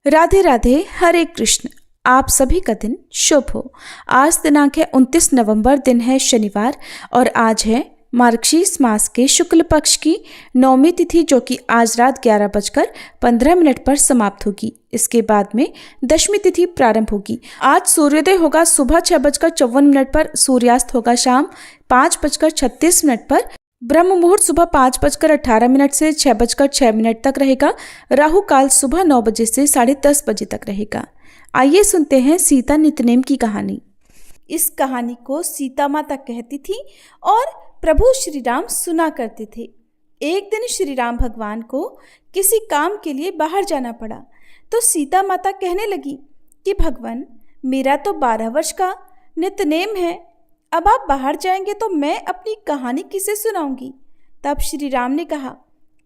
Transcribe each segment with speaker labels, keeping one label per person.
Speaker 1: राधे राधे, हरे कृष्ण। आप सभी का दिन शुभ हो। आज दिनांक है 29 नवंबर, दिन है शनिवार और आज है मार्गशीर्ष मास के शुक्ल पक्ष की 9वीं तिथि, जो कि आज रात 11:15 पर समाप्त होगी। इसके बाद में 10वीं तिथि प्रारंभ होगी। आज सूर्योदय होगा सुबह 6:54 पर, सूर्यास्त होगा शाम 5:36 पर। ब्रह्म मुहूर्त सुबह 5:18 से 6:06 तक रहेगा। राहु काल सुबह 9 बजे से 10:30 बजे तक रहेगा। आइए सुनते हैं सीता नितनेम की कहानी। इस कहानी को सीता माता कहती थी और प्रभु श्री राम सुना करते थे। एक दिन श्री राम भगवान को किसी काम के लिए बाहर जाना पड़ा, तो सीता माता कहने लगी कि भगवान, मेरा तो 12 वर्ष का नितनेम है, अब आप बाहर जाएंगे तो मैं अपनी कहानी किसे सुनाऊंगी। तब श्री राम ने कहा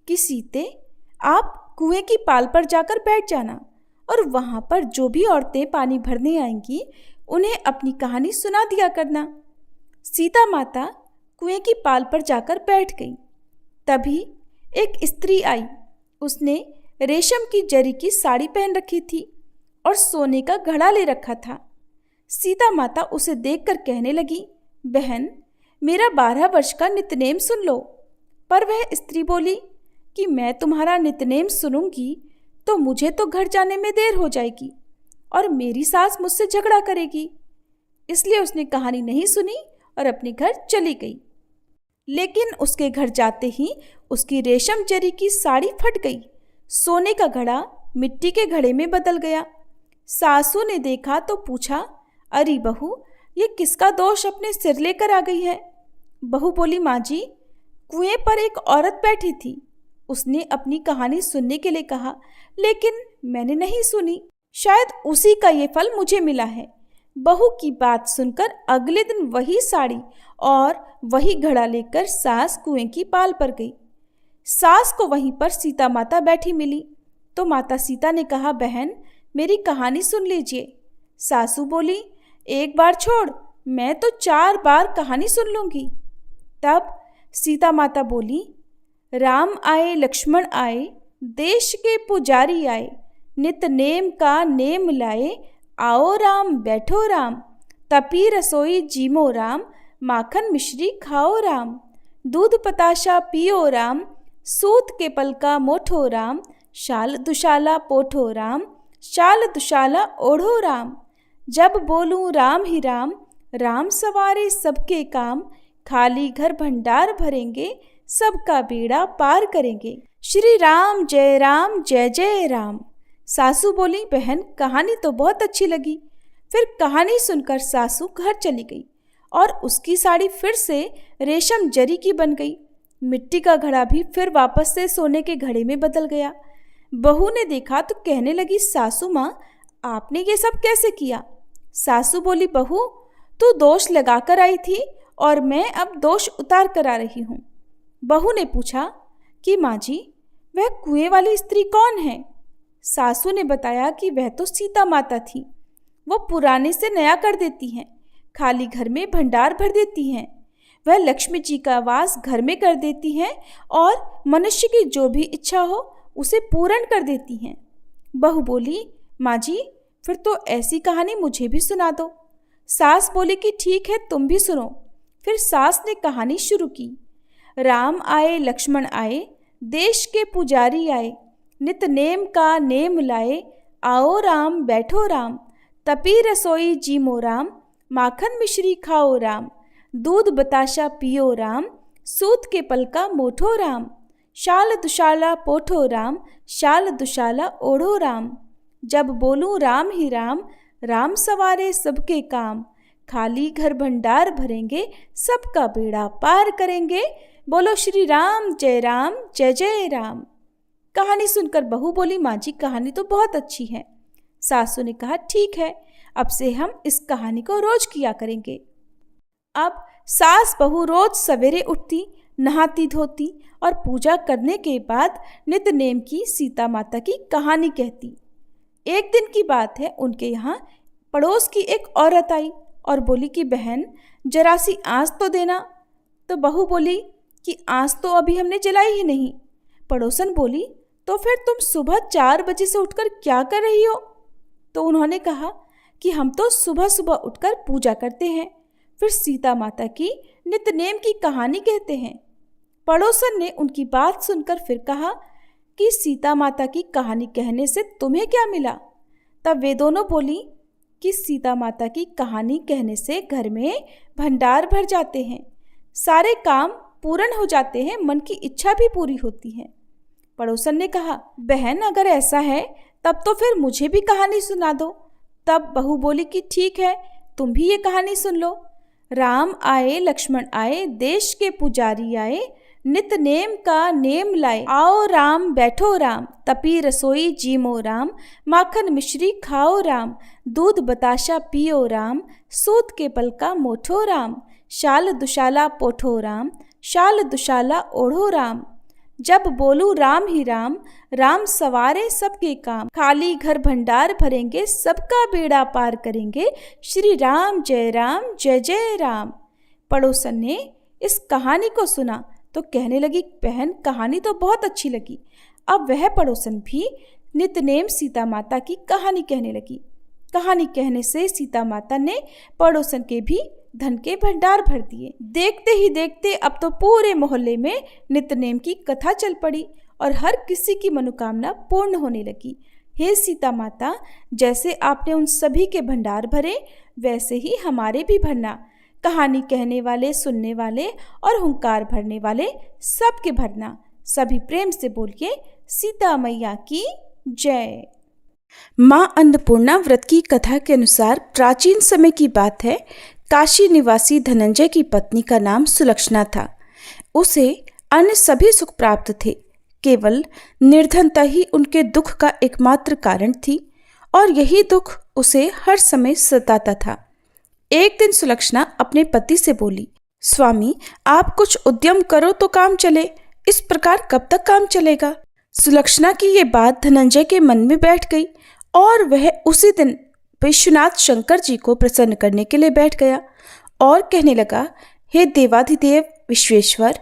Speaker 1: कि सीते, आप कुएं की पाल पर जाकर बैठ जाना और वहां पर जो भी औरतें पानी भरने आएंगी उन्हें अपनी कहानी सुना दिया करना। सीता माता कुएं की पाल पर जाकर बैठ गई। तभी एक स्त्री आई। उसने रेशम की जरी की साड़ी पहन रखी थी और सोने का घड़ा ले रखा था। सीता माता उसे देखकर कहने लगी, बहन, मेरा 12 वर्ष का नितनेम सुन लो। पर वह स्त्री बोली कि मैं तुम्हारा नितनेम सुनूंगी तो मुझे तो घर जाने में देर हो जाएगी और मेरी सास मुझसे झगड़ा करेगी। इसलिए उसने कहानी नहीं सुनी और अपने घर चली गई। लेकिन उसके घर जाते ही उसकी रेशम जरी की साड़ी फट गई। सोने का घड़ा मिट्टी के घड़े में बदल गया। सासू ने देखा तो पूछा, अरे बहू, ये किसका दोष अपने सिर लेकर आ गई है। बहू बोली, माँ जी, कुएं पर एक औरत बैठी थी। उसने अपनी कहानी सुनने के लिए कहा, लेकिन मैंने नहीं सुनी। शायद उसी का ये फल मुझे मिला है। बहू की बात सुनकर अगले दिन वही साड़ी और वही घड़ा लेकर सास कुएं की पाल पर गई। सास को वहीं पर सीता माता बैठी मिली तो माता सीता ने कहा, बहन, मेरी कहानी सुन लीजिए। सासू बोली, एक बार छोड़, मैं तो 4 बार कहानी सुन लूंगी। तब सीता माता बोली, राम आए लक्ष्मण आए, देश के पुजारी आए, नित नेम का नेम लाए, आओ राम बैठो राम, तपी रसोई जीमो राम, माखन मिश्री खाओ राम, दूध पताशा पियो राम, सूत के पल का मोठो राम, शाल दुशाला पोठो राम, शाल दुशाला ओढ़ो राम, जब बोलूं राम ही राम, राम सवारे सबके काम, खाली घर भंडार भरेंगे, सबका बेड़ा पार करेंगे। श्री राम जय जय राम। सासू बोली, बहन, कहानी तो बहुत अच्छी लगी। फिर कहानी सुनकर सासू घर चली गई और उसकी साड़ी फिर से रेशम जरी की बन गई। मिट्टी का घड़ा भी फिर वापस से सोने के घड़े में बदल गया। बहू ने देखा तो कहने लगी, सासू माँ, आपने ये सब कैसे किया। सासू बोली, बहू, तू दोष लगाकर आई थी और मैं अब दोष उतार कर आ रही हूँ। बहू ने पूछा कि माँ जी, वह कुएं वाली स्त्री कौन है। सासू ने बताया कि वह तो सीता माता थी। वो पुराने से नया कर देती हैं, खाली घर में भंडार भर देती हैं। वह लक्ष्मी जी का वास घर में कर देती हैं और मनुष्य की जो भी इच्छा हो उसे पूर्ण कर देती हैं। बहू बोली, माँ जी, फिर तो ऐसी कहानी मुझे भी सुना दो। सास बोली कि ठीक है, तुम भी सुनो। फिर सास ने कहानी शुरू की। राम आए लक्ष्मण आए, देश के पुजारी आए, नित नेम का नेम लाए, आओ राम बैठो राम, तपी रसोई जीमो राम, माखन मिश्री खाओ राम, दूध बताशा पियो राम, सूत के पल का मोठो राम, शाल दुशाला पोठो राम, शाल दुशाला ओढ़ो राम, जब बोलूं राम ही राम, राम सवारे सबके काम, खाली घर भंडार भरेंगे, सबका बेड़ा पार करेंगे, बोलो श्री राम जय जय राम। कहानी सुनकर बहू बोली, माँ जी, कहानी तो बहुत अच्छी है। सासू ने कहा, ठीक है, अब से हम इस कहानी को रोज किया करेंगे। अब सास बहू रोज सवेरे उठती, नहाती धोती और पूजा करने के बाद नितनेम की सीता माता की कहानी कहती। एक दिन की बात है, उनके यहाँ पड़ोस की एक औरत आई और बोली कि बहन, जरा सी आँच तो देना। तो बहू बोली कि आँच तो अभी हमने जलाई ही नहीं। पड़ोसन बोली, तो फिर तुम सुबह 4 बजे से उठकर क्या कर रही हो? तो उन्होंने कहा कि हम तो सुबह सुबह उठकर पूजा करते हैं, फिर सीता माता की नित्यनेम की कहानी कहते हैं। पड़ोसन ने उनकी बात सुनकर फिर कहा कि सीता माता की कहानी कहने से तुम्हें क्या मिला? तब वे दोनों बोली कि सीता माता की कहानी कहने से घर में भंडार भर जाते हैं, सारे काम पूर्ण हो जाते हैं, मन की इच्छा भी पूरी होती है। पड़ोसन ने कहा, बहन अगर ऐसा है तब तो फिर मुझे भी कहानी सुना दो। तब बहू बोली कि ठीक है, तुम भी ये कहानी सुन लो। राम आए लक्ष्मण आए, देश के पुजारी आए, नित नेम का नेम लाए। आओ राम बैठो राम, तपी रसोई जीमो राम, माखन मिश्री खाओ राम, दूध बताशा पियो राम, सूत के पल का मोठो राम, शाल दुशाला पोठो राम, शाल दुशाला ओढ़ो राम। जब बोलू राम ही राम, राम सवारे सबके काम, खाली घर भंडार भरेंगे, सबका बेड़ा पार करेंगे, श्री राम जय जय राम। पड़ोसन ने इस कहानी को सुना तो कहने लगी, बहन कहानी तो बहुत अच्छी लगी। अब वह पड़ोसन भी नित्यनेम सीता माता की कहानी कहने लगी। कहानी कहने से सीता माता ने पड़ोसन के भी धन के भंडार भर दिए। देखते ही देखते अब तो पूरे मोहल्ले में नित्यनेम की कथा चल पड़ी और हर किसी की मनोकामना पूर्ण होने लगी। हे सीता माता, जैसे आपने उन सभी के भंडार भरे, वैसे ही हमारे भी भरना। कहानी कहने वाले, सुनने वाले और हुंकार भरने वाले सबके भरना। सभी प्रेम से बोलिए, सीता मैया की जय। माँ अन्नपूर्णा व्रत की कथा के अनुसार प्राचीन समय की बात है। काशी निवासी धनंजय की पत्नी का नाम सुलक्षणा था। उसे अन्य सभी सुख प्राप्त थे, केवल निर्धनता ही उनके दुख का एकमात्र कारण थी और यही दुख उसे हर समय सताता था। एक दिन सुलक्षणा अपने पति से बोली, स्वामी आप कुछ उद्यम करो तो काम चले, इस प्रकार कब तक काम चलेगा? सुलक्षणा की ये बात धनंजय के मन में बैठ गई और वह उसी दिन विश्वनाथ शंकर जी को प्रसन्न करने के लिए बैठ गया और कहने लगा, हे देवाधिदेव विश्वेश्वर,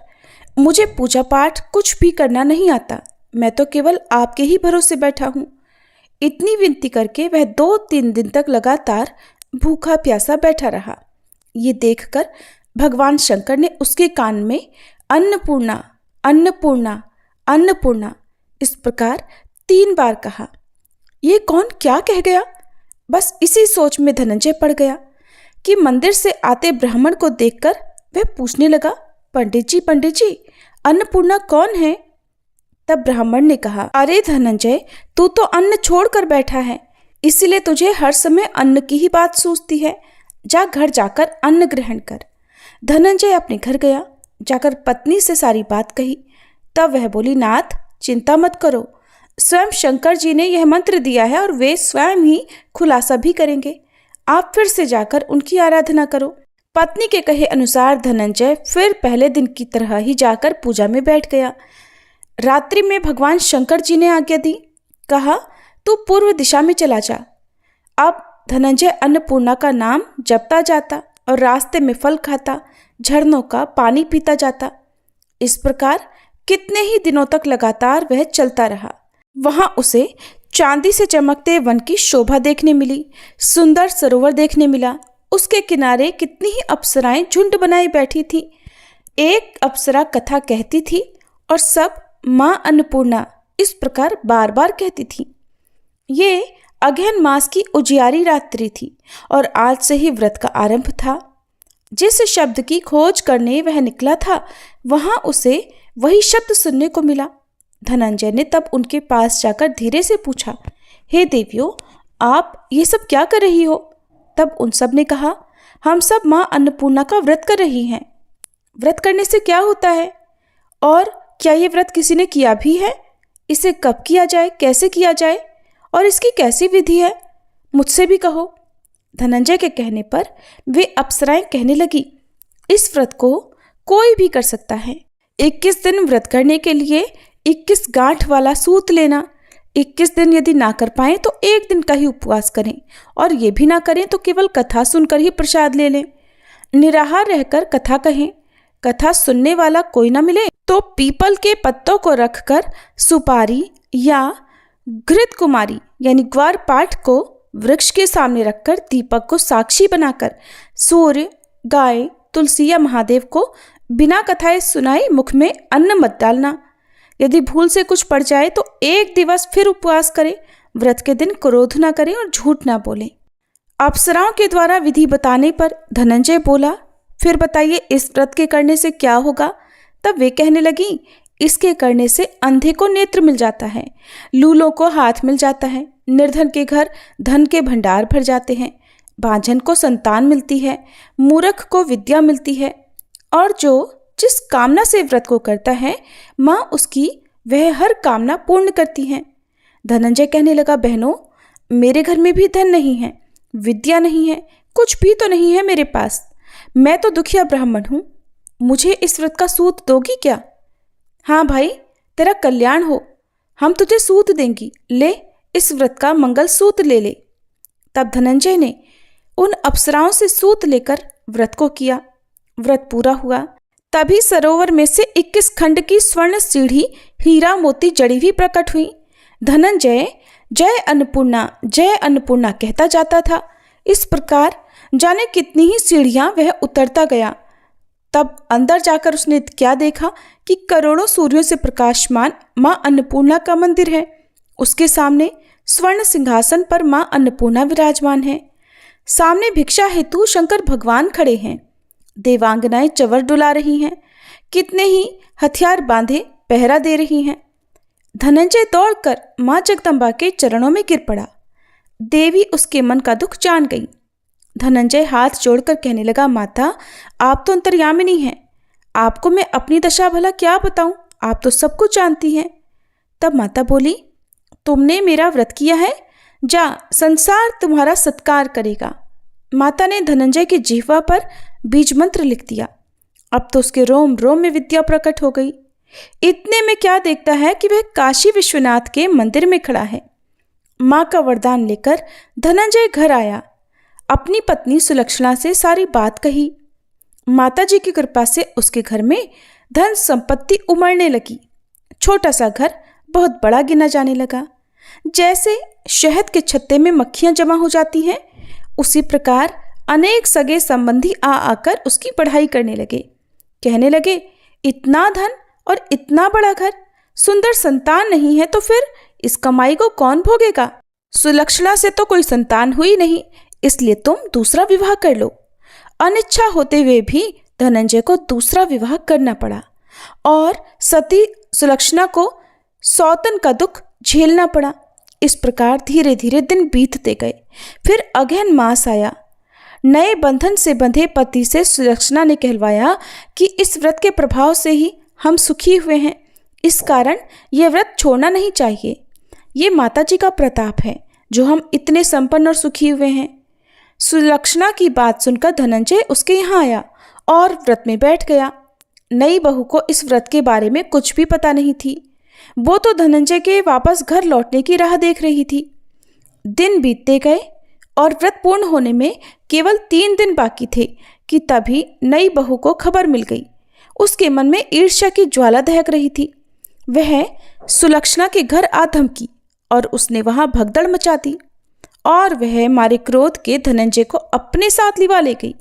Speaker 1: मुझे पूजा पाठ कुछ भी करना नहीं आता, मैं तो केवल आपके ही भरोसे बैठा हूँ। इतनी विनती करके वह 2-3 दिन तक लगातार भूखा प्यासा बैठा रहा। ये देखकर भगवान शंकर ने उसके कान में अन्नपूर्णा अन्नपूर्णा अन्नपूर्णा इस प्रकार 3 बार कहा। ये कौन क्या कह गया? बस इसी सोच में धनंजय पड़ गया कि मंदिर से आते ब्राह्मण को देखकर वह पूछने लगा, पंडित जी अन्नपूर्णा कौन है? तब ब्राह्मण ने कहा, अरे धनंजय, तू तो अन्न छोड़कर बैठा है, इसलिए तुझे हर समय अन्न की ही बात सूझती है। जा घर जाकर अन्न ग्रहण कर। धनंजय अपने घर गया, जाकर पत्नी से सारी बात कही। तब वह बोली, नाथ चिंता मत करो, स्वयं शंकर जी ने यह मंत्र दिया है और वे स्वयं ही खुलासा भी करेंगे। आप फिर से जाकर उनकी आराधना करो। पत्नी के कहे अनुसार धनंजय फिर पहले दिन की तरह ही जाकर पूजा में बैठ गया। रात्रि में भगवान शंकर जी ने आज्ञा दी, कहा तू पूर्व दिशा में चला जा। अब धनंजय अन्नपूर्णा का नाम जपता जाता और रास्ते में फल खाता, झरनों का पानी पीता जाता। इस प्रकार कितने ही दिनों तक लगातार वह चलता रहा। वहां उसे चांदी से चमकते वन की शोभा देखने मिली, सुंदर सरोवर देखने मिला। उसके किनारे कितनी ही अप्सराएं झुंड बनाई बैठी थी। एक अप्सरा कथा कहती थी और सब माँ अन्नपूर्णा इस प्रकार बार बार कहती थी। ये अगहन मास की उजियारी रात्रि थी और आज से ही व्रत का आरंभ था। जिस शब्द की खोज करने वह निकला था, वहां उसे वही शब्द सुनने को मिला। धनंजय ने तब उनके पास जाकर धीरे से पूछा, हे देवियों, आप ये सब क्या कर रही हो? तब उन सब ने कहा, हम सब माँ अन्नपूर्णा का व्रत कर रही हैं। व्रत करने से क्या होता है और क्या ये व्रत किसी ने किया भी है? इसे कब किया जाए, कैसे किया जाए और इसकी कैसी विधि है? मुझसे भी कहो। धनंजय के कहने पर वे अप्सराएं कहने लगी, इस व्रत को कोई भी कर सकता है। 21 दिन व्रत करने के लिए 21 गांठ वाला सूत लेना। 21 दिन यदि ना कर पाएं तो 1 दिन का ही उपवास करें और ये भी ना करें तो केवल कथा सुनकर ही प्रसाद ले लें। निराहार रहकर कथा कहें। कथा सुनने वाला कोई ना मिले तो पीपल के पत्तों को रखकर सुपारी, या घृत कुमारी यानी ग्वार पाठ को वृक्ष के सामने रखकर दीपक को साक्षी बनाकर सूर्य, गाय, तुलसी या महादेव को बिना कथाएं सुनाए मुख में अन्न मत डालना। यदि भूल से कुछ पड़ जाए तो 1 दिवस फिर उपवास करें। व्रत के दिन क्रोध ना करें और झूठ ना बोलें। अप्सराओं के द्वारा विधि बताने पर धनंजय बोला, फिर बताइए इस व्रत के करने से क्या होगा? तब वे कहने लगी, इसके करने से अंधे को नेत्र मिल जाता है, लूलों को हाथ मिल जाता है, निर्धन के घर धन के भंडार भर जाते हैं, बांझन को संतान मिलती है, मूर्ख को विद्या मिलती है, और जो जिस कामना से व्रत को करता है माँ उसकी वह हर कामना पूर्ण करती हैं। धनंजय कहने लगा, बहनों, मेरे घर में भी धन नहीं है, विद्या नहीं है, कुछ भी तो नहीं है मेरे पास। मैं तो दुखिया ब्राह्मण हूँ, मुझे इस व्रत का सूत दोगी क्या? हाँ भाई, तेरा कल्याण हो, हम तुझे सूत देंगी, ले इस व्रत का मंगल सूत ले ले। तब धनंजय ने उन अप्सराओं से सूत लेकर व्रत को किया। व्रत पूरा हुआ। तभी सरोवर में से 21 खंड की स्वर्ण सीढ़ी हीरा मोती जड़ी हुई प्रकट हुई। धनंजय जय अन्नपूर्णा कहता जाता था। इस प्रकार जाने कितनी ही सीढ़ियां वह उतरता गया। तब अंदर जाकर उसने क्या देखा कि करोड़ों सूर्यों से प्रकाशमान मां अन्नपूर्णा का मंदिर है। उसके सामने स्वर्ण सिंहासन पर मां अन्नपूर्णा विराजमान है। सामने भिक्षा हेतु शंकर भगवान खड़े हैं। देवांगनाएं चवर डुला रही हैं। कितने ही हथियार बांधे पहरा दे रही हैं। धनंजय दौड़कर मां जगदम्बा के चरणों में गिर पड़ा। देवी उसके मन का दुख जान गई। धनंजय हाथ जोड़कर कहने लगा, माता, आप तो अंतर्यामिनी हैं, आपको मैं अपनी दशा भला क्या बताऊं, आप तो सब कुछ जानती हैं। तब माता बोली, तुमने मेरा व्रत किया है, जा संसार तुम्हारा सत्कार करेगा। माता ने धनंजय की जिह्वा पर बीज मंत्र लिख दिया। अब तो उसके रोम रोम में विद्या प्रकट हो गई। इतने में क्या देखता है कि वह काशी विश्वनाथ के मंदिर में खड़ा है। माँ का वरदान लेकर धनंजय घर आया। अपनी पत्नी सुलक्षणा से सारी बात कही। माता जी की कृपा से उसके घर में धन संपत्ति उमड़ने लगी। छोटा सा घर बहुत बड़ा गिना जाने लगा। जैसे शहद के छत्ते में मक्खियां जमा हो जाती हैं, उसी प्रकार अनेक सगे संबंधी आकर उसकी पढ़ाई करने लगे। कहने लगे, इतना धन और इतना बड़ा घर, सुंदर संतान नहीं है तो फिर इस कमाई को कौन भोगेगा? सुलक्षणा से तो कोई संतान हुई नहीं, इसलिए तुम दूसरा विवाह कर लो। अनिच्छा होते हुए भी धनंजय को दूसरा विवाह करना पड़ा और सती सुलक्षणा को सौतन का दुख झेलना पड़ा। इस प्रकार धीरे धीरे दिन बीतते गए। फिर अगहन मास आया। नए बंधन से बंधे पति से सुलक्षणा ने कहलवाया कि इस व्रत के प्रभाव से ही हम सुखी हुए हैं, इस कारण यह व्रत छोड़ना नहीं चाहिए। ये माता जी का प्रताप है जो हम इतने संपन्न और सुखी हुए हैं। सुलक्षणा की बात सुनकर धनंजय उसके यहाँ आया और व्रत में बैठ गया। नई बहू को इस व्रत के बारे में कुछ भी पता नहीं थी। वो तो धनंजय के वापस घर लौटने की राह देख रही थी। दिन बीतते गए और व्रत पूर्ण होने में केवल 3 दिन बाकी थे कि तभी नई बहू को खबर मिल गई। उसके मन में ईर्ष्या की ज्वाला दहक रही थी। वह सुलक्षणा के घर आ धमकी और उसने वहां भगदड़ मचा दी और वह मारे क्रोध के धनंजय को अपने साथ लिवा ले गई।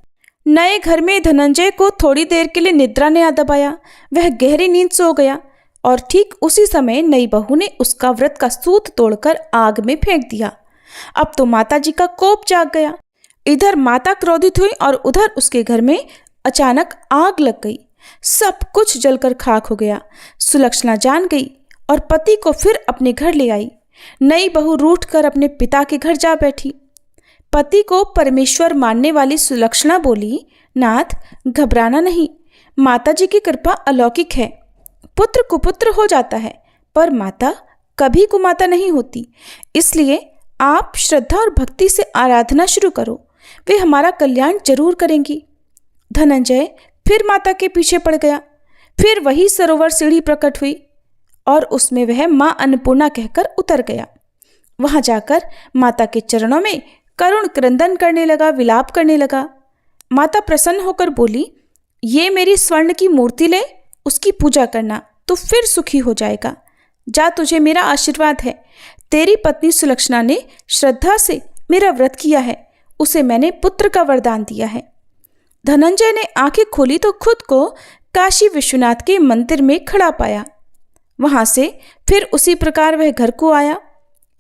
Speaker 1: नए घर में धनंजय को थोड़ी देर के लिए निद्रा ने आ दबाया। वह गहरी नींद सो गया और ठीक उसी समय नई बहू ने उसका व्रत का सूत तोड़कर आग में फेंक दिया। अब तो माता जी का कोप जाग गया। इधर माता क्रोधित हुई और उधर उसके घर में अचानक आग लग गई। सब कुछ जलकर खाक हो गया। सुलक्षणा जान गई और पति को फिर अपने घर ले आई। नई बहू रूठ कर अपने पिता के घर जा बैठी। पति को परमेश्वर मानने वाली सुलक्षणा बोली, नाथ, घबराना नहीं, माता जी की कृपा अलौकिक है। पुत्र कुपुत्र हो जाता है पर माता कभी कुमाता नहीं होती। इसलिए आप श्रद्धा और भक्ति से आराधना शुरू करो, वे हमारा कल्याण जरूर करेंगी। धनंजय फिर माता के पीछे पड़ गया। फिर वही सरोवर सीढ़ी प्रकट हुई और उसमें वह मां अन्नपूर्णा कहकर उतर गया। वहां जाकर माता के चरणों में करुण क्रंदन करने लगा, विलाप करने लगा। माता प्रसन्न होकर बोली, ये मेरी स्वर्ण की मूर्ति ले, उसकी पूजा करना तो फिर सुखी हो जाएगा। जा, तुझे मेरा आशीर्वाद है। तेरी पत्नी सुलक्षणा ने श्रद्धा से मेरा व्रत किया है, उसे मैंने पुत्र का वरदान दिया है। धनंजय ने आंखें खोली तो खुद को काशी विश्वनाथ के मंदिर में खड़ा पाया। वहां से फिर उसी प्रकार वह घर को आया।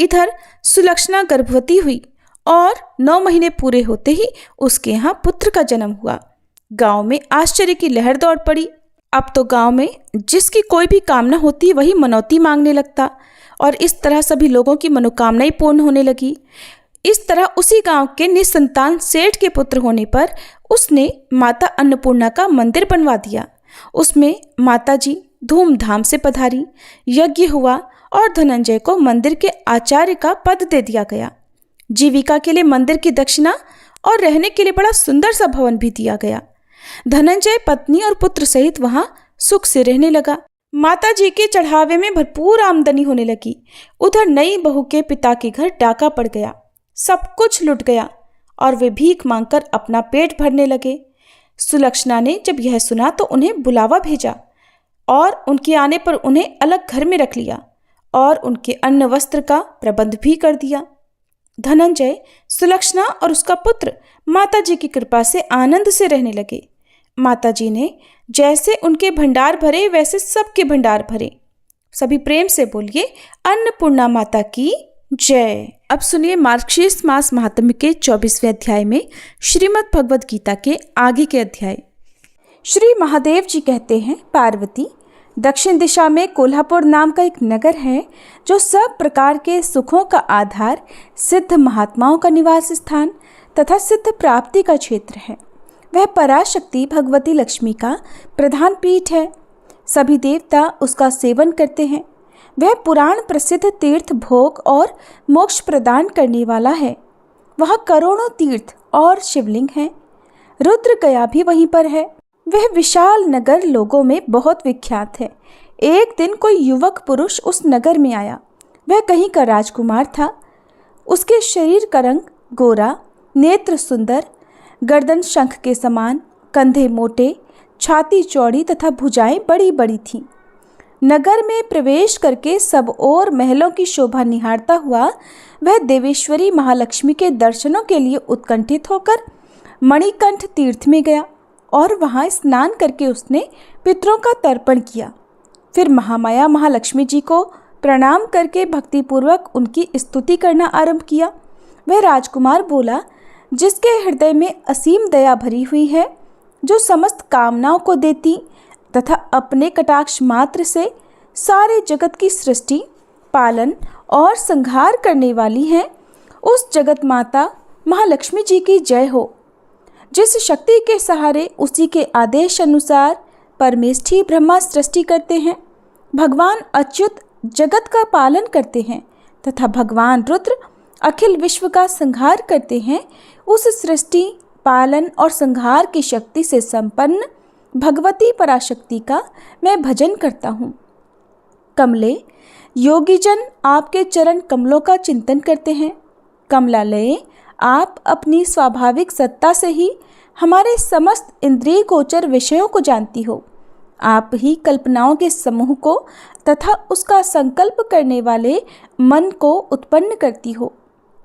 Speaker 1: इधर सुलक्षणा गर्भवती हुई और 9 महीने पूरे होते ही उसके यहाँ पुत्र का जन्म हुआ। गांव में आश्चर्य की लहर दौड़ पड़ी। अब तो गांव में जिसकी कोई भी कामना होती वही मनौती मांगने लगता और इस तरह सभी लोगों की मनोकामनाएं पूर्ण होने लगी। इस तरह उसी गांव के निसंतान सेठ के पुत्र होने पर उसने माता अन्नपूर्णा का मंदिर बनवा दिया। उसमें माता जी धूमधाम से पधारी, यज्ञ हुआ और धनंजय को मंदिर के आचार्य का पद दे दिया गया। जीविका के लिए मंदिर की दक्षिणा और रहने के लिए बड़ा सुंदर सा भवन भी दिया गया। धनंजय पत्नी और पुत्र सहित वहां सुख से रहने लगा। माता जी के चढ़ावे में भरपूर आमदनी होने लगी। उधर नई बहू के पिता के घर डाका पड़ गया, सब कुछ लुट गया और वे भीख मांगकर अपना पेट भरने लगे। सुलक्षणा ने जब यह सुना तो उन्हें बुलावा भेजा और उनके आने पर उन्हें अलग घर में रख लिया और उनके अन्न वस्त्र का प्रबंध भी कर दिया। धनंजय, सुलक्षणा और उसका पुत्र माता जी की कृपा से आनंद से रहने लगे। माता जी ने जैसे उनके भंडार भरे वैसे सबके भंडार भरे। सभी प्रेम से बोलिए, अन्नपूर्णा माता की जय। अब सुनिए मार्गशीर्ष मास महात्म्य के 24वें अध्याय में श्रीमद् भगवद गीता के आगे के अध्याय। श्री महादेव जी कहते हैं, पार्वती, दक्षिण दिशा में कोल्हापुर नाम का एक नगर है जो सब प्रकार के सुखों का आधार, सिद्ध महात्माओं का निवास स्थान तथा सिद्ध प्राप्ति का क्षेत्र है। वह पराशक्ति भगवती लक्ष्मी का प्रधान पीठ है। सभी देवता उसका सेवन करते हैं। वह पुराण प्रसिद्ध तीर्थ भोग और मोक्ष प्रदान करने वाला है। वहाँ करोड़ों तीर्थ और शिवलिंग हैं। रुद्र गया भी वहीं पर है। वह विशाल नगर लोगों में बहुत विख्यात है। एक दिन कोई युवक पुरुष उस नगर में आया। वह कहीं का राजकुमार था। उसके शरीर का रंग गोरा, नेत्र सुंदर, गर्दन शंख के समान, कंधे मोटे, छाती चौड़ी तथा भुजाएं बड़ी बड़ी थीं। नगर में प्रवेश करके सब ओर महलों की शोभा निहारता हुआ वह देवेश्वरी महालक्ष्मी के दर्शनों के लिए उत्कंठित होकर मणिकंठ तीर्थ में गया और वहां स्नान करके उसने पितरों का तर्पण किया। फिर महामाया महालक्ष्मी जी को प्रणाम करके भक्तिपूर्वक उनकी स्तुति करना आरंभ किया। वह राजकुमार बोला, जिसके हृदय में असीम दया भरी हुई है, जो समस्त कामनाओं को देती तथा अपने कटाक्ष मात्र से सारे जगत की सृष्टि, पालन और संहार करने वाली है, उस जगत माता महालक्ष्मी जी की जय हो। जिस शक्ति के सहारे उसी के आदेश अनुसार परमेष्ठी ब्रह्मा सृष्टि करते हैं, भगवान अच्युत जगत का पालन करते हैं तथा भगवान रुद्र अखिल विश्व का संहार करते हैं, उस सृष्टि, पालन और संहार की शक्ति से संपन्न भगवती पराशक्ति का मैं भजन करता हूँ। कमले, योगीजन आपके चरण कमलों का चिंतन करते हैं। कमलालये, आप अपनी स्वाभाविक सत्ता से ही हमारे समस्त इंद्रिय गोचर विषयों को जानती हो। आप ही कल्पनाओं के समूह को तथा उसका संकल्प करने वाले मन को उत्पन्न करती हो।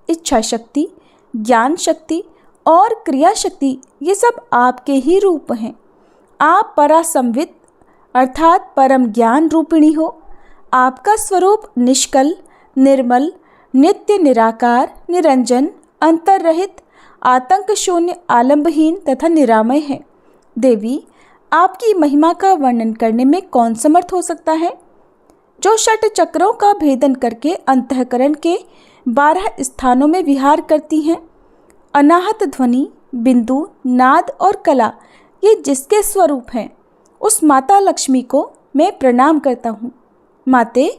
Speaker 1: इच्छा शक्ति, ज्ञान शक्ति और क्रिया शक्ति ये सब आपके ही रूप हैं। आप परासंवित अर्थात परम ज्ञान रूपिणी हो। आपका स्वरूप निष्कल, निर्मल, नित्य निराकार, निरंजन, अंतररहित, आतंक शून्य, आलंबहीन तथा निरामय है। देवी, आपकी महिमा का वर्णन करने में कौन समर्थ हो सकता है? जो षट चक्रों का भेदन करके अंतःकरण के 12 स्थानों में विहार करती हैं। अनाहत ध्वनि, बिंदु, नाद और कला ये जिसके स्वरूप हैं, उस माता लक्ष्मी को मैं प्रणाम करता हूँ। माते,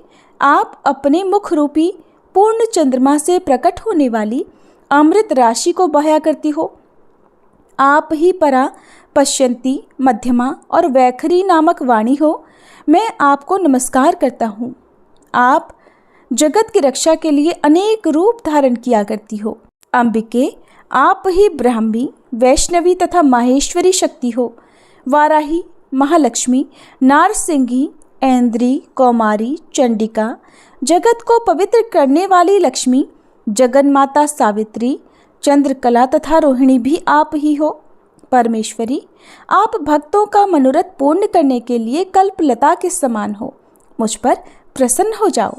Speaker 1: आप अपने मुख रूपी पूर्ण चंद्रमा से प्रकट होने वाली अमृत राशि को बहाया करती हो। आप ही परा, पश्यंती, मध्यमा और वैखरी नामक वाणी हो। मैं आपको नमस्कार करता हूँ। आप जगत की रक्षा के लिए अनेक रूप धारण किया करती हो। अंबिके, आप ही ब्राह्मी, वैष्णवी तथा माहेश्वरी शक्ति हो। वाराही, महालक्ष्मी, नारसिंही, ऐन्द्री, कौमारी, चंडिका, जगत को पवित्र करने वाली लक्ष्मी, जगन माता सावित्री, चंद्रकला तथा रोहिणी भी आप ही हो। परमेश्वरी, आप भक्तों का मनोरथ पूर्ण करने के लिए कल्पलता के समान हो, मुझ पर प्रसन्न हो जाओ।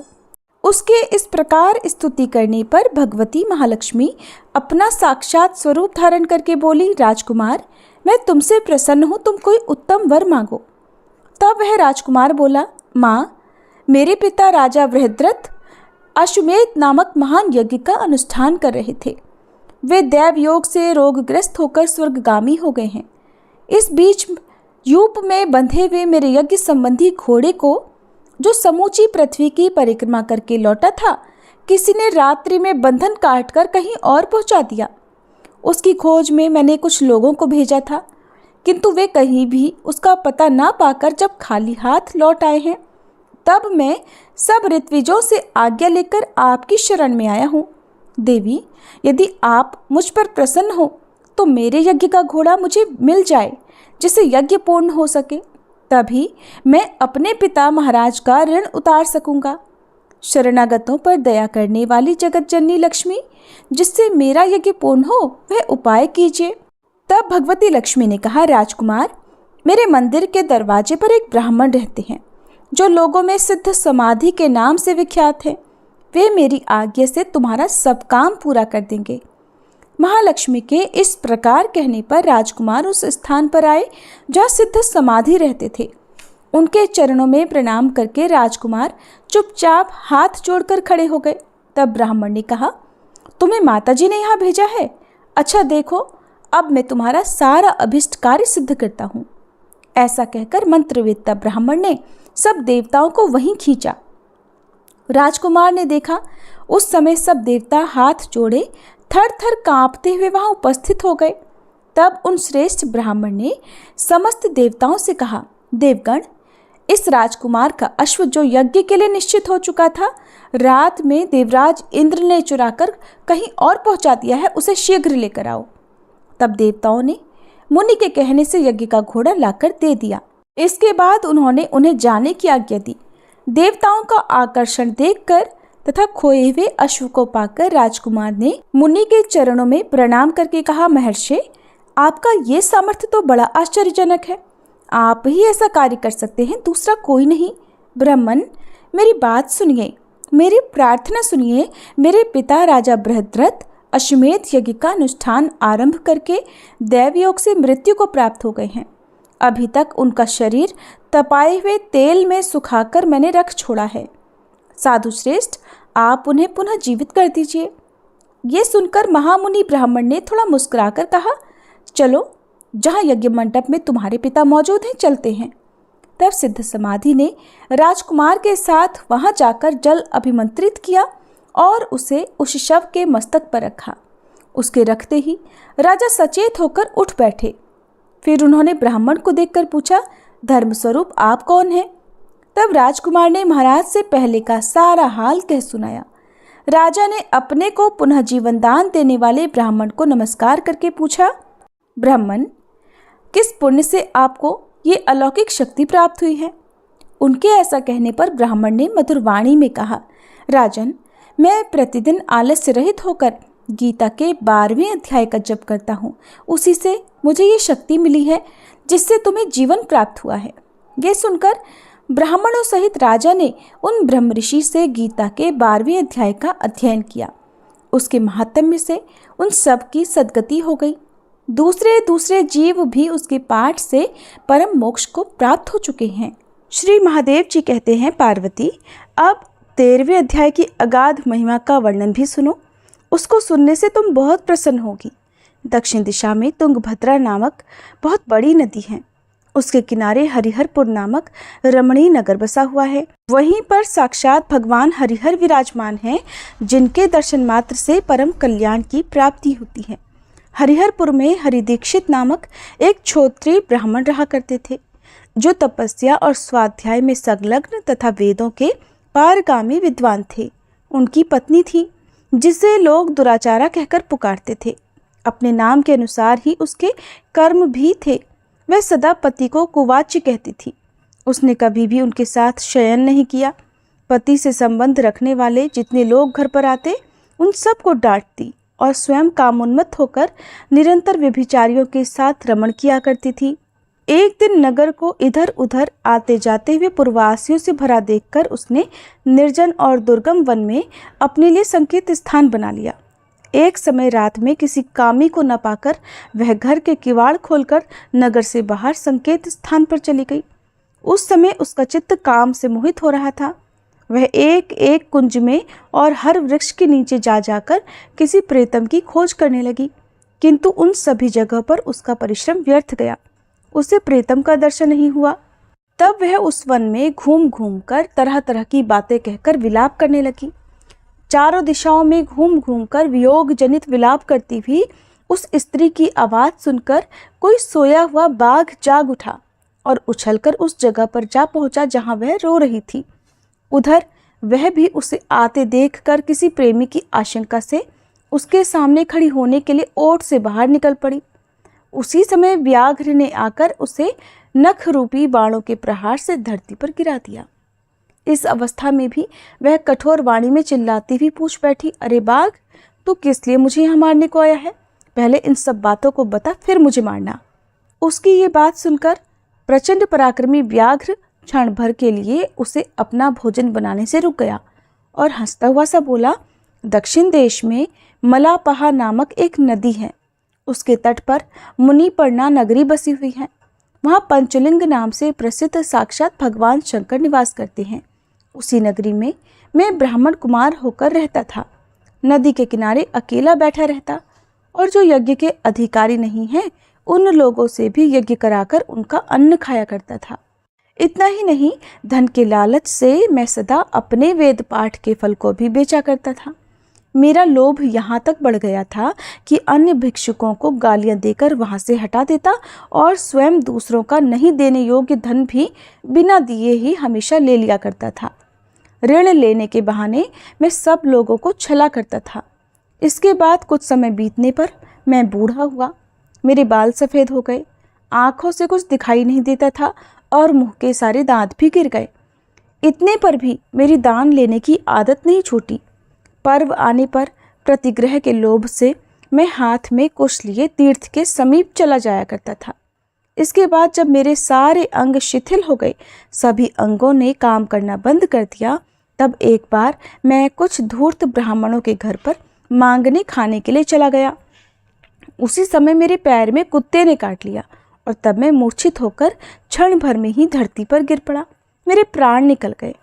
Speaker 1: उसके इस प्रकार स्तुति करने पर भगवती महालक्ष्मी अपना साक्षात स्वरूप धारण करके बोली, राजकुमार, मैं तुमसे प्रसन्न हूँ, तुम कोई उत्तम वर मांगो। तब वह राजकुमार बोला, माँ, मेरे पिता राजा बृहद्रथ अश्वमेध नामक महान यज्ञ का अनुष्ठान कर रहे थे। वे दैव योग से रोगग्रस्त होकर स्वर्गगामी हो गए हैं। इस बीच यूप में बंधे हुए मेरे यज्ञ संबंधी घोड़े को, जो समूची पृथ्वी की परिक्रमा करके लौटा था, किसी ने रात्रि में बंधन काटकर कहीं और पहुंचा दिया। उसकी खोज में मैंने कुछ लोगों को भेजा था, किंतु वे कहीं भी उसका पता ना पाकर जब खाली हाथ लौट आए हैं, तब मैं सब ऋत्विजों से आज्ञा लेकर आपकी शरण में आया हूँ। देवी, यदि आप मुझ पर प्रसन्न हो तो मेरे यज्ञ का घोड़ा मुझे मिल जाए, जिससे यज्ञ पूर्ण हो सके, तभी मैं अपने पिता महाराज का ऋण उतार सकूंगा। शरणागतों पर दया करने वाली जगत जननी लक्ष्मी, जिससे मेरा यज्ञ पूर्ण हो, वह उपाय कीजिए। तब भगवती लक्ष्मी ने कहा, राजकुमार, मेरे मंदिर के दरवाजे पर एक ब्राह्मण रहते हैं, जो लोगों में सिद्ध समाधि के नाम से विख्यात है। वे मेरी आज्ञा से तुम्हारा सब काम पूरा कर देंगे। महालक्ष्मी के इस प्रकार कहने पर राजकुमार उस स्थान पर आए जहाँ सिद्ध समाधि रहते थे। उनके चरणों में प्रणाम करके राजकुमार चुपचाप हाथ जोड़कर खड़े हो गए। तब ब्राह्मण ने कहा, तुम्हें माताजी ने यहाँ भेजा है? अच्छा देखो, अब मैं तुम्हारा सारा अभिष्ट कार्य सिद्ध करता हूँ। ऐसा कहकर मंत्रवेत्ता ब्राह्मण ने सब देवताओं को वहीं खींचा। राजकुमार ने देखा, उस समय सब देवता हाथ जोड़े थर थर कांपते हुए वहां उपस्थित हो गए। तब उन श्रेष्ठ ब्राह्मण ने समस्त देवताओं से कहा, देवगण, इस राजकुमार का अश्व जो यज्ञ के लिए निश्चित हो चुका था, रात में देवराज इंद्र ने चुराकर कहीं और पहुंचा दिया है, उसे शीघ्र लेकर आओ। तब देवताओं ने मुनि के कहने से यज्ञ का घोड़ा लाकर दे दिया। इसके बाद उन्होंने उन्हें जाने की आज्ञा दी। देवताओं का आकर्षण देखकर तथा खोए हुए अश्व को पाकर राजकुमार ने मुनि के चरणों में प्रणाम करके कहा, महर्षि, आपका ये सामर्थ्य तो बड़ा आश्चर्यजनक है। आप ही ऐसा कार्य कर सकते हैं, दूसरा कोई नहीं। ब्राह्मण, मेरी बात सुनिए, मेरी प्रार्थना सुनिए। मेरे पिता राजा बृहद्रथ अश्वमेध यज्ञ का अनुष्ठान आरंभ करके दैवयोग से मृत्यु को प्राप्त हो गए हैं। अभी तक उनका शरीर तपाए हुए तेल में सुखाकर मैंने रख छोड़ा है। साधु श्रेष्ठ, आप उन्हें पुनः जीवित कर दीजिए। ये सुनकर महामुनि ब्राह्मण ने थोड़ा मुस्कुराकर कहा, चलो, जहाँ यज्ञ मंडप में तुम्हारे पिता मौजूद हैं, चलते हैं। तब सिद्ध समाधि ने राजकुमार के साथ वहां जाकर जल अभिमंत्रित किया और उसे उस शव के मस्तक पर रखा। उसके रखते ही राजा सचेत होकर उठ बैठे। फिर उन्होंने ब्राह्मण को देखकर पूछा, धर्मस्वरूप आप कौन हैं? तब राजकुमार ने महाराज से पहले का सारा हाल कह सुनाया। राजा ने अपने को पुनः जीवन दान देने वाले ब्राह्मण को नमस्कार करके पूछा, ब्राह्मण, किस पुण्य से आपको ये अलौकिक शक्ति प्राप्त हुई है? उनके ऐसा कहने पर ब्राह्मण ने मधुर वाणी में कहा, राजन, मैं प्रतिदिन आलस्य रहित होकर गीता के 12वें अध्याय का जप करता हूँ। उसी से मुझे ये शक्ति मिली है जिससे तुम्हें जीवन प्राप्त हुआ है। ये सुनकर ब्राह्मणों सहित राजा ने उन ब्रह्म ऋषि से गीता के 12वें अध्याय का अध्ययन किया। उसके महात्म्य से उन सब की सद्गति हो गई। दूसरे दूसरे जीव भी उसके पाठ से परम मोक्ष को प्राप्त हो चुके हैं। श्री महादेव जी कहते हैं, पार्वती, अब 13वें अध्याय की अगाध महिमा का वर्णन भी सुनो। उसको सुनने से तुम बहुत प्रसन्न होगी। दक्षिण दिशा में तुंगभद्रा नामक बहुत बड़ी नदी है। उसके किनारे हरिहरपुर नामक रमणीय नगर बसा हुआ है। वहीं पर साक्षात भगवान हरिहर विराजमान हैं, जिनके दर्शन मात्र से परम कल्याण की प्राप्ति होती है। हरिहरपुर में हरिदीक्षित नामक एक क्षत्रिय ब्राह्मण रहा करते थे, जो तपस्या और स्वाध्याय में संलग्न तथा वेदों के पारगामी विद्वान थे। उनकी पत्नी थी, जिसे लोग दुराचारा कहकर पुकारते थे। अपने नाम के अनुसार ही उसके कर्म भी थे। वह सदा पति को कुवाच्य कहती थी। उसने कभी भी उनके साथ शयन नहीं किया। पति से संबंध रखने वाले जितने लोग घर पर आते उन सबको डांटती और स्वयं कामोन्मत्त होकर निरंतर व्यभिचारियों के साथ रमण किया करती थी। एक दिन नगर को इधर उधर आते जाते हुए पूर्ववासियों से भरा देखकर उसने निर्जन और दुर्गम वन में अपने लिए संकेत स्थान बना लिया। एक समय रात में किसी कामी को न पाकर वह घर के किवाड़ खोलकर नगर से बाहर संकेत स्थान पर चली गई। उस समय उसका चित्त काम से मोहित हो रहा था। वह एक एक कुंज में और हर वृक्ष के नीचे जा जाकर किसी प्रेतम की खोज करने लगी, किंतु उन सभी जगह पर उसका परिश्रम व्यर्थ गया। उसे प्रेतम का दर्शन नहीं हुआ। तब वह उस वन में घूम घूम कर तरह तरह की बातें कहकर विलाप करने लगी। चारों दिशाओं में घूम घूम कर वियोग जनित विलाप करती हुई उस स्त्री की आवाज सुनकर कोई सोया हुआ बाघ जाग उठा और उछलकर उस जगह पर जा पहुंचा जहां वह रो रही थी। उधर वह भी उसे आते देखकर किसी प्रेमी की आशंका से उसके सामने खड़ी होने के लिए ओट से बाहर निकल पड़ी। उसी समय व्याघ्र ने आकर उसे नख रूपी बाणों के प्रहार से धरती पर गिरा दिया। इस अवस्था में भी वह कठोर वाणी में चिल्लाती हुई पूछ बैठी, अरे बाघ, तू किस लिए मुझे यहाँ मारने को आया है? पहले इन सब बातों को बता, फिर मुझे मारना। उसकी ये बात सुनकर प्रचंड पराक्रमी व्याघ्र क्षण भर के लिए उसे अपना भोजन बनाने से रुक गया और हंसता हुआ सा बोला, दक्षिण देश में मलापहा नामक एक नदी है। उसके तट पर मुनिपर्णा नगरी बसी हुई है। वहाँ पंचलिंग नाम से प्रसिद्ध साक्षात भगवान शंकर निवास करते हैं। उसी नगरी में मैं ब्राह्मण कुमार होकर रहता था। नदी के किनारे अकेला बैठा रहता और जो यज्ञ के अधिकारी नहीं हैं उन लोगों से भी यज्ञ कराकर उनका अन्न खाया करता था। इतना ही नहीं, धन के लालच से मैं सदा अपने वेद पाठ के फल को भी बेचा करता था। मेरा लोभ यहाँ तक बढ़ गया था कि अन्य भिक्षुकों को गालियाँ देकर वहाँ से हटा देता और स्वयं दूसरों का नहीं देने योग्य धन भी बिना दिए ही हमेशा ले लिया करता था। ऋण लेने के बहाने मैं सब लोगों को छला करता था। इसके बाद कुछ समय बीतने पर मैं बूढ़ा हुआ। मेरे बाल सफ़ेद हो गए, आँखों से कुछ दिखाई नहीं देता था और मुँह के सारे दांत भी गिर गए। इतने पर भी मेरी दान लेने की आदत नहीं छूटी। पर्व आने पर प्रतिग्रह के लोभ से मैं हाथ में कुश लिए तीर्थ के समीप चला जाया करता था। इसके बाद जब मेरे सारे अंग शिथिल हो गए, सभी अंगों ने काम करना बंद कर दिया, तब एक बार मैं कुछ धूर्त ब्राह्मणों के घर पर मांगने खाने के लिए चला गया। उसी समय मेरे पैर में कुत्ते ने काट लिया और तब मैं मूर्छित होकर क्षण भर में ही धरती पर गिर पड़ा। मेरे प्राण निकल गए।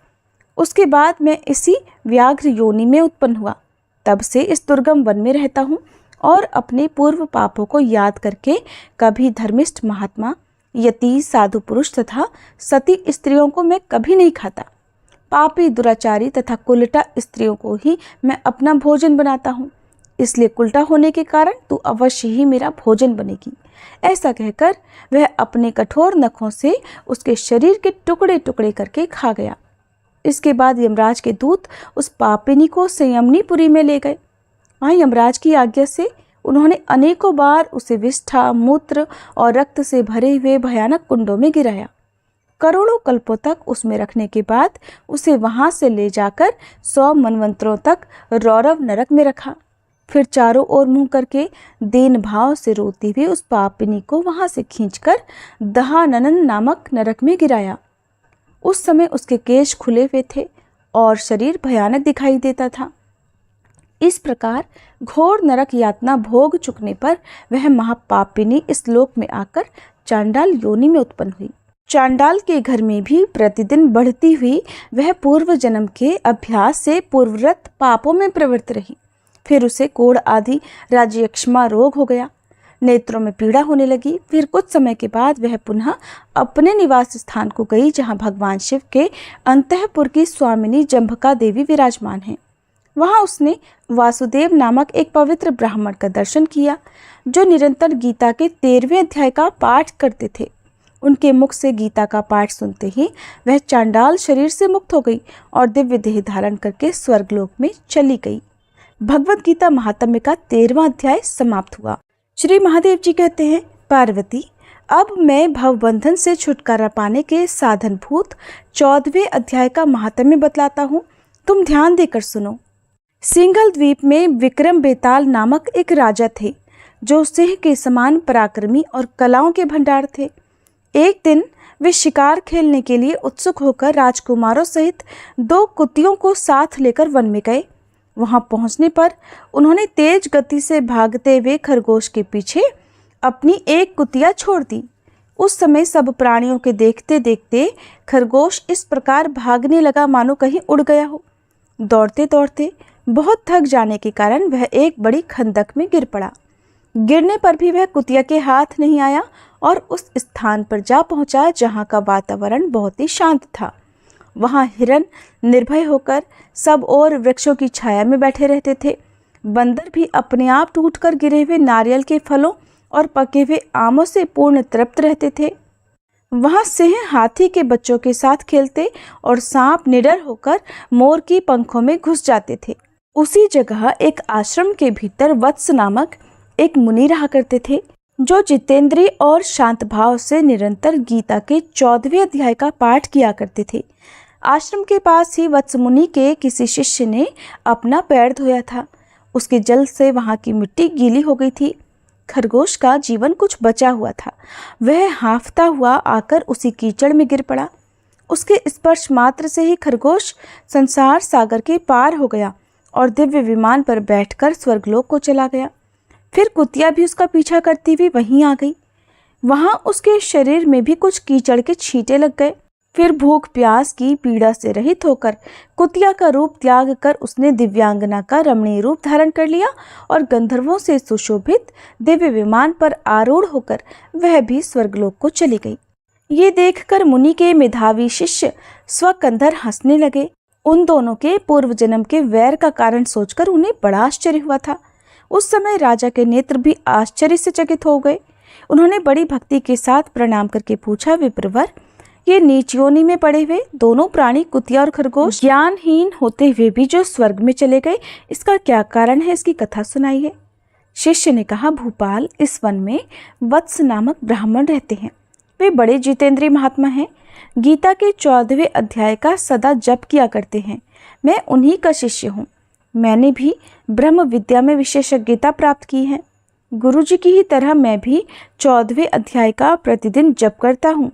Speaker 1: उसके बाद मैं इसी व्याघ्र योनि में उत्पन्न हुआ। तब से इस दुर्गम वन में रहता हूँ और अपने पूर्व पापों को याद करके कभी धर्मिष्ठ महात्मा, यति, साधु पुरुष तथा सती स्त्रियों को मैं कभी नहीं खाता। पापी, दुराचारी तथा कुलटा स्त्रियों को ही मैं अपना भोजन बनाता हूँ। इसलिए कुलटा होने के कारण तू अवश्य ही मेरा भोजन बनेगी। ऐसा कहकर वह अपने कठोर नखों से उसके शरीर के टुकड़े टुकड़े करके खा गया। इसके बाद यमराज के दूत उस पापिनी को संयमनीपुरी में ले गए। वहाँ यमराज की आज्ञा से उन्होंने अनेकों बार उसे विष्ठा, मूत्र और रक्त से भरे हुए भयानक कुंडों में गिराया। करोड़ों कल्पों तक उसमें रखने के बाद उसे वहाँ से ले जाकर 100 मनवंतरों तक रौरव नरक में रखा। फिर चारों ओर मुंह करके दीन भाव से रोती हुई उस पापिनी को वहाँ से खींचकर दहानन नामक नरक में गिराया। उस समय उसके केश खुले हुए थे और शरीर भयानक दिखाई देता था। इस प्रकार घोर नरक यातना भोग चुकने पर वह महापापिनी इस लोक में आकर चांडाल योनि में उत्पन्न हुई। चांडाल के घर में भी प्रतिदिन बढ़ती हुई वह पूर्व जन्म के अभ्यास से पूर्वरत पापों में प्रवृत्त रही। फिर उसे कोढ़ आदि राज्यक्षमा रोग हो गया, नेत्रों में पीड़ा होने लगी। फिर कुछ समय के बाद वह पुनः अपने निवास स्थान को गई जहाँ भगवान शिव के अंतःपुर की स्वामिनी जंभका देवी विराजमान हैं। वहाँ उसने वासुदेव नामक एक पवित्र ब्राह्मण का दर्शन किया जो निरंतर गीता के 13वें अध्याय का पाठ करते थे। उनके मुख से गीता का पाठ सुनते ही वह चांडाल शरीर से मुक्त हो गई और दिव्य देह धारण करके स्वर्गलोक में चली गई। भगवत गीता महात्म्य का 13वां अध्याय समाप्त हुआ। श्री महादेव जी कहते हैं, पार्वती, अब मैं भवबंधन से छुटकारा पाने के साधनभूत 14वें अध्याय का महात्म्य बतलाता हूँ। तुम ध्यान देकर सुनो। सिंघल द्वीप में विक्रम बेताल नामक एक राजा थे जो सिंह के समान पराक्रमी और कलाओं के भंडार थे। एक दिन वे शिकार खेलने के लिए उत्सुक होकर राजकुमारों सहित 2 कुतियों को साथ लेकर वन में गए। वहां पहुंचने पर उन्होंने तेज गति से भागते हुए खरगोश के पीछे अपनी एक कुतिया छोड़ दी। उस समय सब प्राणियों के देखते देखते खरगोश इस प्रकार भागने लगा मानो कहीं उड़ गया हो। दौड़ते दौड़ते बहुत थक जाने के कारण वह एक बड़ी खंदक में गिर पड़ा। गिरने पर भी वह कुतिया के हाथ नहीं आया और उस स्थान पर जा पहुंचा जहां का वातावरण बहुत ही शांत था। वहां हिरन निर्भय होकर सब और वृक्षों की छाया में बैठे रहते थे। बंदर भी अपने आप टूटकर गिरे हुए नारियल के फलों और पके हुए आमों से पूर्ण तृप्त रहते थे। वहां सिंह हाथी के बच्चों के साथ खेलते और सांप निडर होकर मोर की पंखों में घुस जाते थे। उसी जगह एक आश्रम के भीतर वत्स नामक एक मुनि रहा करते थे जो जितेंद्रिय और शांत भाव से निरंतर गीता के 14वें अध्याय का पाठ किया करते थे। आश्रम के पास ही वत्स मुनि के किसी शिष्य ने अपना पैर धोया था। उसके जल से वहां की मिट्टी गीली हो गई थी। खरगोश का जीवन कुछ बचा हुआ था। वह हांफता हुआ आकर उसी कीचड़ में गिर पड़ा। उसके स्पर्श मात्र से ही खरगोश संसार सागर के पार हो गया और दिव्य विमान पर बैठकर स्वर्गलोक को चला गया। फिर कुतिया भी उसका पीछा करती हुई वहीं आ गई। वहां उसके शरीर में भी कुछ कीचड़ के छींटे लग गए। फिर भूख प्यास की पीड़ा से रहित होकर कुतिया का रूप त्याग कर उसने दिव्यांगना का रमणीय रूप धारण कर लिया और गंधर्वों से सुशोभित दिव्य विमान पर आरूढ़ होकर वह भी स्वर्गलोक को चली गई। ये देखकर मुनि के मेधावी शिष्य स्वकंधर हंसने लगे। उन दोनों के पूर्व जन्म के वैर का कारण सोचकर उन्हें बड़ा आश्चर्य हुआ था। उस समय राजा के नेत्र भी आश्चर्य से चकित हो गए। उन्होंने बड़ी भक्ति के साथ प्रणाम करके पूछा, विप्रवर, ये नीच योनि में पड़े हुए दोनों प्राणी कुतिया और खरगोश ज्ञानहीन होते हुए भी जो स्वर्ग में चले गए, इसका क्या कारण है? इसकी कथा सुनाइए। शिष्य ने कहा, भूपाल, इस वन में वत्स नामक ब्राह्मण रहते हैं। वे बड़े जितेंद्रिय महात्मा हैं। गीता के 14वें अध्याय का सदा जप किया करते हैं। मैं उन्हीं का शिष्य हूँ। मैंने भी ब्रह्म विद्या में विशेषज्ञता प्राप्त की है। गुरुजी की ही तरह मैं भी 14वें अध्याय का प्रतिदिन जप करता हूँ।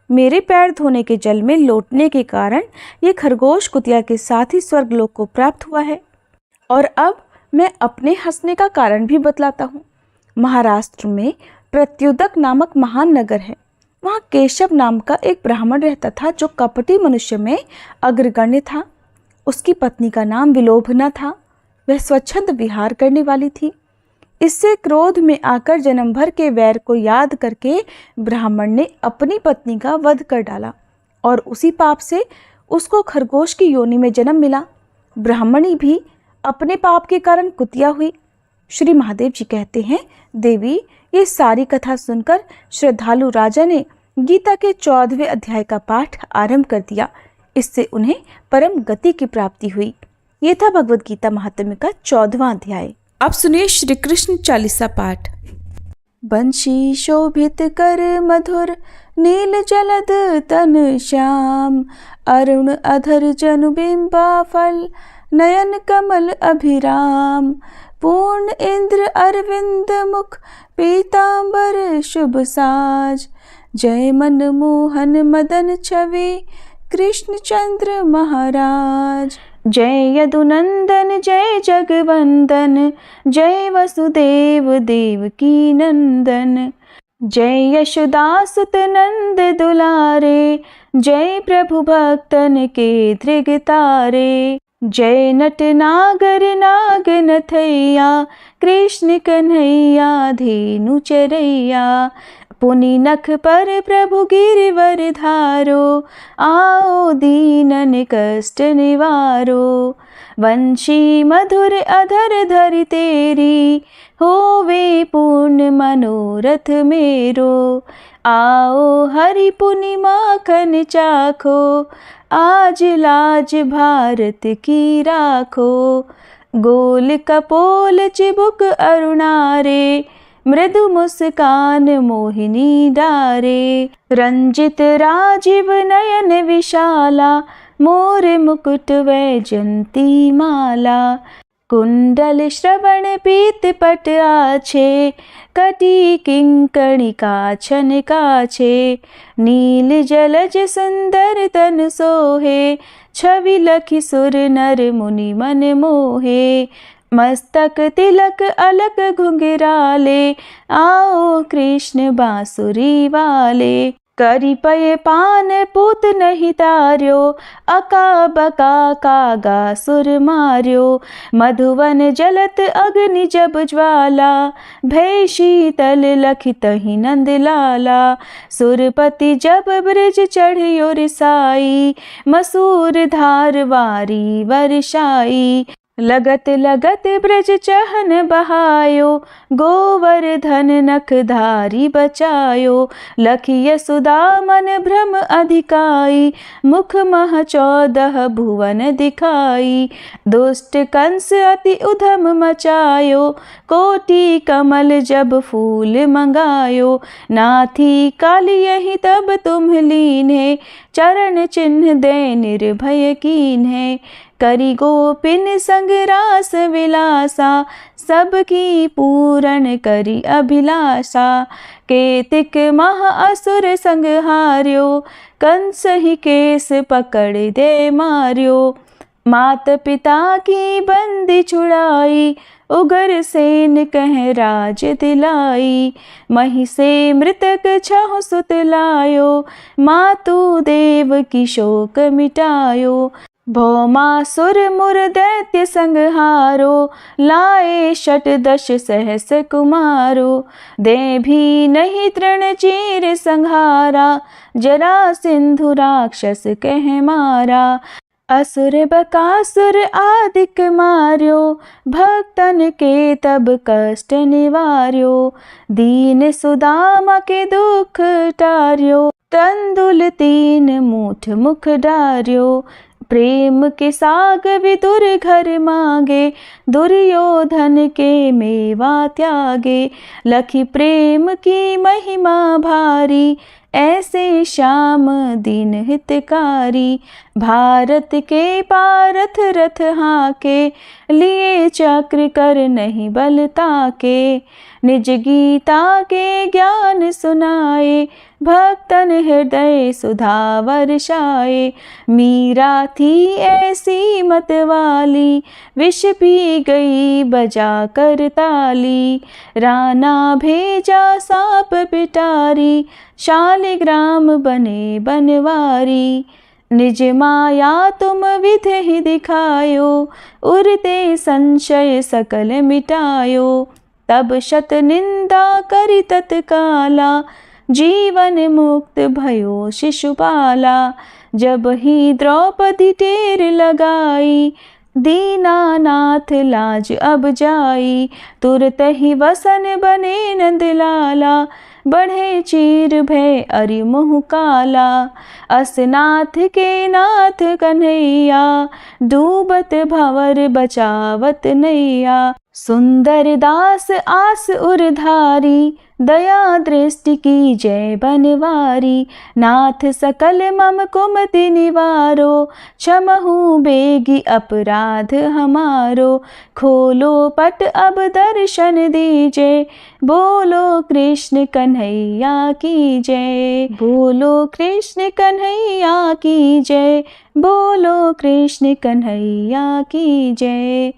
Speaker 1: मेरे पैर धोने के जल में लौटने के कारण ये खरगोश कुतिया के साथ ही स्वर्गलोक को प्राप्त हुआ है। और अब मैं अपने हंसने का कारण भी बतलाता हूँ। महाराष्ट्र में प्रत्युदक नामक महान नगर है। वहाँ केशव नाम का एक ब्राह्मण रहता था जो कपटी मनुष्य में अग्रगण्य था। उसकी पत्नी का नाम विलोभना था। वह स्वच्छंद विहार करने वाली थी। इससे क्रोध में आकर जन्म भर के वैर को याद करके ब्राह्मण ने अपनी पत्नी का वध कर डाला और उसी पाप से उसको खरगोश की योनि में जन्म मिला। ब्राह्मणी भी अपने पाप के कारण कुतिया हुई। श्री महादेव जी कहते हैं, देवी, ये सारी कथा सुनकर श्रद्धालु राजा ने गीता के 14वें अध्याय का पाठ आरंभ कर दिया। इससे उन्हें परम गति की प्राप्ति हुई। ये था भगवद गीता महात्म्य का 14वां अध्याय। अब सुनिए श्री कृष्ण चालीसा पाठ। बंशी शोभित कर मधुर नील जलद तन श्याम, अरुण अधर जनु बिंबा फल नयन कमल अभिराम, पूर्ण इंद्र अरविंद मुख पीतांबर शुभ साज, जय मन मोहन मदन छवि कृष्ण चंद्र महाराज। जय यदुनंदन जय जगवंदन, जय वसुदेव देवकी नंदन, जय यशोदासुत नंद दुलारे, जय प्रभु भक्तन के धृग तारे, जय नट नागर नाग नथैया, कृष्ण कन्हैया धेनु चरैया, पुनि नख पर प्रभु गिरिवर धारो, आओ दीनन कष्ट निवारो, वंशी मधुर अधर धरि तेरी, होवे पूर्ण मनोरथ मेरो, आओ हरि पुनि माखन चाखो, आज लाज भारत की राखो, गोल कपोल चिबुक अरुणारे, मृदु मुस्कान मोहिनी डारे। रंजित राजीव नयन विशाला, मोर मुकुट वैजयंती माला। कुंडल श्रवण पीत पट आछे, कटी किंकणिका छन काछे। नील जलज सुंदर तन सोहे, छवि लखि सुर नर मुनि मन मोहे। मस्तक तिलक अलक घुंघराले, आओ कृष्ण बांसुरी वाले। करी पय पान पूत नहीं तार्यो, अका बका कागा सुर मार्यो। मधुवन जलत अग्नि जब ज्वाला, भय शीतल लखि तहि नंद लाला। सुरपति जब ब्रज चढ़ियो रिसाई, मसूर धार वारी वर्षाई। लगत लगत ब्रज चहन बहायो, गोवर्धन नख धारी बचायो। लखि यशोदा मन भ्रम अधिकाई, मुख मह 14 भुवन दिखाई। दुष्ट कंस अति उधम मचायो, कोटि कमल जब फूल मंगायो। नाथी काली यही तब तुम लीन्हे, चरण चिन्ह दे निर्भय कीन्हे। करी गोपिन संग रास विलासा, सबकी पूरन करी अभिलाषा। केतिक मह असुर संग हार्यो, कंस ही केस पकड़ दे मार्यो। मात पिता की बंदी छुड़ाई, उगर सेन कह राज दिलाई। मही से मृतक 6 सुत लायो, मातु देव की शोक मिटायो। भौमासुर मुर दैत्य संहारो, लाए 18 सहस कुमारो। दे भी नहीं तृण चीर संहारा, जरा सिंधु राक्षस कह मारा। असुर बकासुर आदिक मार्यो, भक्तन के तब कष्ट निवार्यो। दीन सुदामा के दुख टार्यो, तंदुल 3 मूठ मुख डार्यो। प्रेम के साग विदुर घर मांगे, दुर्योधन के मेवा त्यागे। लखि प्रेम की महिमा भारी, ऐसे श्याम दीन हितकारी। भारत के पारथ रथ हाके, लिए चक्र कर नहीं बल ताके। निज गीता के ज्ञान सुनाए, भक्तन हृदय सुधा वर्षाए। मीरा थी ऐसी मत वाली, विष पी गई बजा कर ताली। राना भेजा सांप पिटारी, शालिग्राम बने बनवारी। निज माया तुम विधि ही दिखायो, उरते संशय सकल मिटायो। तब शत निंदा करी तत्काला, जीवन मुक्त भयो शिशुपाला। जब ही द्रौपदी टेर लगाई, दीनानाथ लाज अब जाई। तुरत ही वसन बने नंदलाला, बढ़े चीर भय अरि मुँह काला। असनाथ के नाथ कन्हैया, डूबत भंवर बचावत नैया। सुंदर दास आस उरधारी, दया दृष्टि की जय बनवारी। नाथ सकल मम कुमति निवारो, क्षमहु बेगी अपराध हमारो। खोलो पट अब दर्शन दीजे, बोलो कृष्ण कन्हैया की जय। बोलो कृष्ण कन्हैया की जय, बोलो कृष्ण कन्हैया की जय।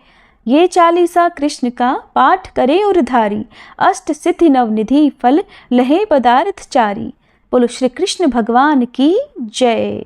Speaker 1: ये 40 कृष्ण का पाठ करे उरधारी, अष्ट सिद्धि नवनिधि फल लहे पदार्थ चारी। बोलो श्री कृष्ण भगवान की जय।